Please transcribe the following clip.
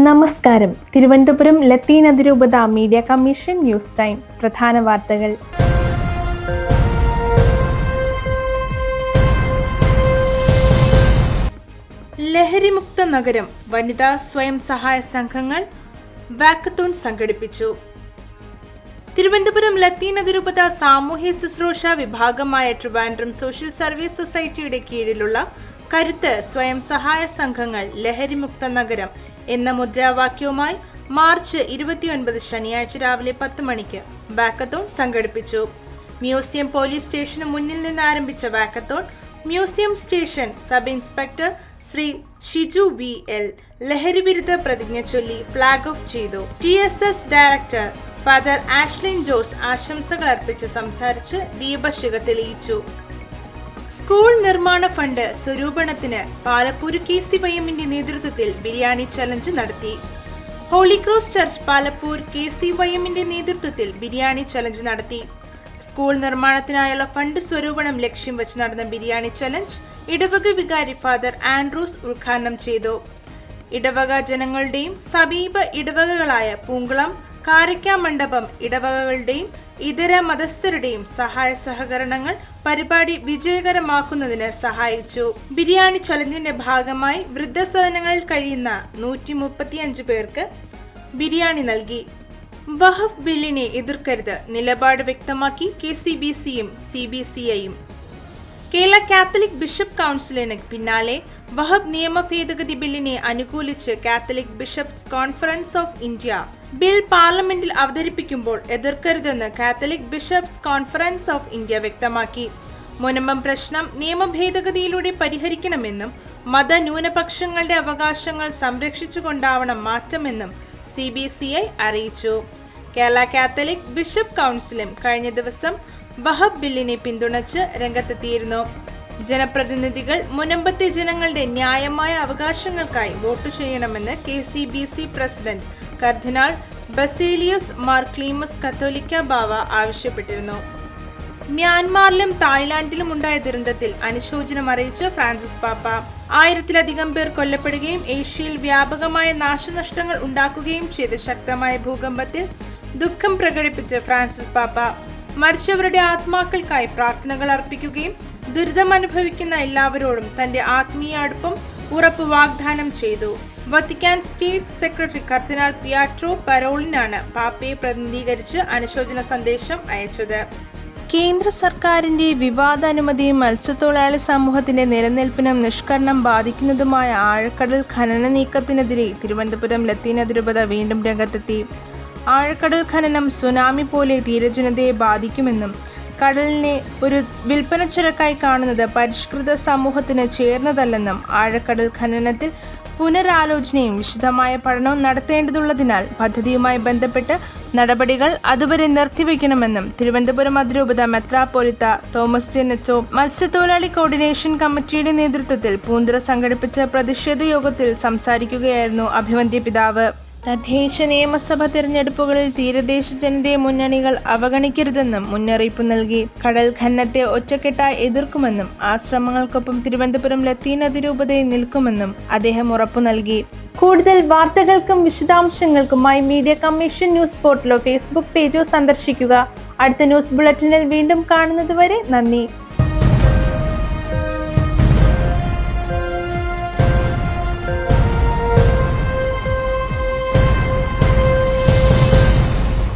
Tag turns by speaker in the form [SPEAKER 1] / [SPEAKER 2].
[SPEAKER 1] നമസ്കാരം. തിരുവനന്തപുരം ലത്തീൻ അതിരൂപത media commission news time. പ്രധാന വാർത്തകൾ. ലഹരിമുക്ത നഗരം വനിതാ സ്വയം സഹായ സംഘങ്ങൾ വാക്കത്തോൺ സംഘടിപ്പിച്ചു. തിരുവനന്തപുരം ലത്തീൻ അതിരൂപത സാമൂഹ്യ ശുശ്രൂഷ വിഭാഗമായ ട്രിവാൻഡ്രം സോഷ്യൽ സർവീസ് സൊസൈറ്റിയുടെ കീഴിലുള്ള കരുത്ത് സ്വയം സഹായ സംഘങ്ങൾ ലഹരിമുക്ത നഗരം എന്ന മുദ്രാവാക്യവുമായി മാർച്ച് 29 ശനിയാഴ്ച രാവിലെ 10 മണിക്ക് വാക്കത്തോൺ സംഘടിപ്പിച്ചു. മ്യൂസിയം പോലീസ് സ്റ്റേഷന് മുന്നിൽ നിന്ന് ആരംഭിച്ച walkathon museum station sub inspector Shri Shiju VL ലഹരി വിരുദ്ധ പ്രതിജ്ഞ ചൊല്ലി ഫ്ലാഗ് ഓഫ് ചെയ്തു. TSS director father Ashlin Jose ആശംസകൾ അർപ്പിച്ച് സംസാരിച്ച് ദീപശിഖ തെളിയിച്ചു. സ്കൂൾ നിർമ്മാണ ഫണ്ട് സ്വരൂപണത്തിന് പാലപ്പൂർ KCYMന്റെ നേതൃത്വത്തിൽ ബിരിയാണി ചലഞ്ച് നടത്തി. ഹോളി ക്രോസ് ചർച്ച് പാലപ്പൂർ KCYMന്റെ നേതൃത്വത്തിൽ ബിരിയാണി ചലഞ്ച് നടത്തി. സ്കൂൾ നിർമ്മാണത്തിനായുള്ള ഫണ്ട് സ്വരൂപണം ലക്ഷ്യം വെച്ച് നടന്ന ബിരിയാണി ചലഞ്ച് ഇടവക വികാരി ഫാദർ ആൻഡ്രൂസ് ഉദ്ഘാടനം ചെയ്തു. ഇടവക ജനങ്ങളുടെയും സമീപ ഇടവകകളായ പൂങ്കുളം, കാരയ്ക്കാമണ്ഡപം ഇടവകകളുടെയും ഇതര മതസ്ഥരുടെയും സഹായ സഹകരണങ്ങൾ പരിപാടി വിജയകരമാക്കുന്നതിന് സഹായിച്ചു. ബിരിയാണി ചലഞ്ചിന്റെ ഭാഗമായി വൃദ്ധസദനങ്ങളിൽ കഴിയുന്ന 135 പേർക്ക് ബിരിയാണി നൽകി. വഖഫ് ബില്ലിനെ എതിർക്കരുത് നിലപാട് വ്യക്തമാക്കി KCBCയും CBCIയും. കേരള കാത്തലിക് ബിഷപ്പ് കൗൺസിലിന് പിന്നാലെ വഖഫ് നിയമ ഭേദഗതി ബില്ലിനെ അനുകൂലിച്ച് Catholic bishops conference of India bill പാർലമെന്റിൽ അവതരിപ്പിക്കുമ്പോൾ എതിർക്കരുതെന്ന് Catholic bishops conference of India വ്യക്തമാക്കി. മുനമ്പം പ്രശ്നം നിയമ ഭേദഗതിയിലൂടെ പരിഹരിക്കണമെന്നും മതന്യൂനപക്ഷങ്ങളുടെ അവകാശങ്ങൾ സംരക്ഷിച്ചുകൊണ്ടാവണം മാറ്റമെന്നും CBCI അറിയിച്ചു. കേരള കാത്തലിക് ബിഷപ്പ് കൗൺസിലും കഴിഞ്ഞ ദിവസം വഖഫ് ബില്ലിനെ പിന്തുണച്ച് രംഗത്തെത്തിയിരുന്നു. ജനപ്രതിനിധികൾ മുനമ്പത്തെ ജനങ്ങളുടെ ന്യായമായ അവകാശങ്ങൾക്കായി വോട്ട് ചെയ്യണമെന്ന് KCBC പ്രസിഡന്റ് കർദിനാൾ ബസേലിയസ് മാർ ക്ലീമസ് കത്തോലിക്ക ബാവ ആവശ്യപ്പെട്ടിരുന്നു. മ്യാൻമാറിലും തായ്ലാന്റിലും ഉണ്ടായ ദുരന്തത്തിൽ അനുശോചനം അറിയിച്ച് ഫ്രാൻസിസ് പാപ്പ. 1000-ലധികം പേർ കൊല്ലപ്പെടുകയും ഏഷ്യയിൽ വ്യാപകമായ നാശനഷ്ടങ്ങൾ ഉണ്ടാക്കുകയും ചെയ്ത ശക്തമായ ഭൂകമ്പത്തിൽ ദുഃഖം പ്രകടിപ്പിച്ച് ഫ്രാൻസിസ് പാപ്പ മരിച്ചവരുടെ ആത്മാക്കൾക്കായി പ്രാർത്ഥനകൾ അർപ്പിക്കുകയും ദുരിതം അനുഭവിക്കുന്ന എല്ലാവരോടും തന്റെ ആത്മീയ അടുപ്പം ഉറപ്പ് വാഗ്ദാനം ചെയ്തു. വത്തിക്കാൻ സ്റ്റേറ്റ് സെക്രട്ടറി കർദിനാൾ പിയാട്രോ പരോളിനാണ് പാപ്പയെ പ്രതിനിധീകരിച്ച് അനുശോചന സന്ദേശം അയച്ചത്. കേന്ദ്ര സർക്കാരിന്റെ വിവാദാനുമതിയും മത്സ്യത്തൊഴിലാളി സമൂഹത്തിന്റെ നിലനിൽപ്പിനും നിഷ്കരണം ബാധിക്കുന്നതുമായ ആഴക്കടൽ ഖനന നീക്കത്തിനെതിരെ തിരുവനന്തപുരം ലത്തീൻ അതിരൂപത വീണ്ടും രംഗത്തെത്തി. ആഴക്കടൽ ഖനനം സുനാമി പോലെ തീരജനതയെ ബാധിക്കുമെന്നും കടലിനെ ഒരു വിൽപ്പന ചരക്കായി കാണുന്നത് പരിഷ്കൃത സമൂഹത്തിന് ചേർന്നതല്ലെന്നും ആഴക്കടൽ ഖനനത്തിൽ പുനരാലോചനയും വിശദമായ പഠനവും നടത്തേണ്ടതുള്ളതിനാൽ പദ്ധതിയുമായി ബന്ധപ്പെട്ട് നടപടികൾ അതുവരെ നിർത്തിവെക്കണമെന്നും തിരുവനന്തപുരം അതിരൂപത മെത്രാപ്പൊലീത്ത തോമസ് ജെനറ്റോ മത്സ്യത്തൊഴിലാളി കോർഡിനേഷൻ കമ്മിറ്റിയുടെ നേതൃത്വത്തിൽ പൂന്തുറ സംഘടിപ്പിച്ച പ്രതിഷേധ യോഗത്തിൽ സംസാരിക്കുകയായിരുന്നു അഭിവന്ദ്യ പിതാവ്. തദ്ദേശ നിയമസഭ തിരഞ്ഞെടുപ്പുകളിൽ തീരദേശ ജനതയെ മുന്നണികൾ അവഗണിക്കരുതെന്നും മുന്നറിയിപ്പ് നൽകി. കടൽ ഖനനത്തെ ഒറ്റക്കെട്ടായി എതിർക്കുമെന്നും ആ ശ്രമങ്ങൾക്കൊപ്പം തിരുവനന്തപുരം ലത്തീൻ അതിരൂപതയിൽ നിൽക്കുമെന്നും അദ്ദേഹം ഉറപ്പു നൽകി. കൂടുതൽ വാർത്തകൾക്കും വിശദാംശങ്ങൾക്കുമായി മീഡിയ കമ്മീഷൻ ന്യൂസ് പോർട്ടലോ ഫേസ്ബുക്ക് പേജോ സന്ദർശിക്കുക. അടുത്ത ന്യൂസ് ബുള്ളറ്റിനിൽ വീണ്ടും കാണുന്നതുവരെ നന്ദി.